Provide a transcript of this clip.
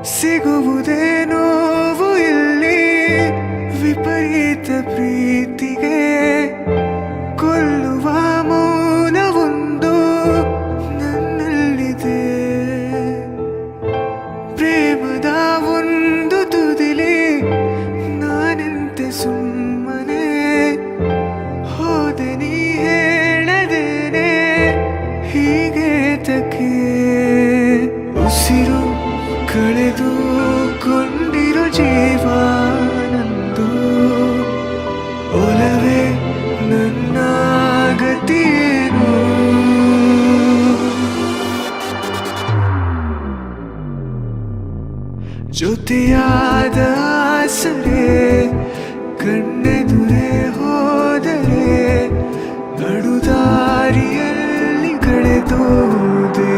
ಸಿಗುವುದೇ ನೋವು ಇಲ್ಲಿ ವಿಪರೀತ ಪ್ರೀತಿಗೆ ಕೊಲ್ಲುವ ಮೌನವೊಂದು ನನ್ನಲ್ಲಿದೆ. ಪ್ರೇಮದ ಒಂದು ತುದಿಲಿ ನಾನೆಂತೆ ಸುಮ್ಮನೆ ಹೋದೆ ನೀ ಹೇಳದೇನೆ ಹೀಗೆ ತಕ್ಕೆ. ಉಸಿರು ಕಳೆದು ಕೊಂಡಿರೋ ಜೀವ ನಂದು, ಒಲವೇ ನನ್ನ ಗತಿಯೇನು. ಜೊತೆಯಾದ ಆಸರೆ ಕಣ್ಣೆದುರೇ ಹೋದರೆ ನಡುದಾರಿಯಲ್ಲಿ ಕಳೆದೋದೆ.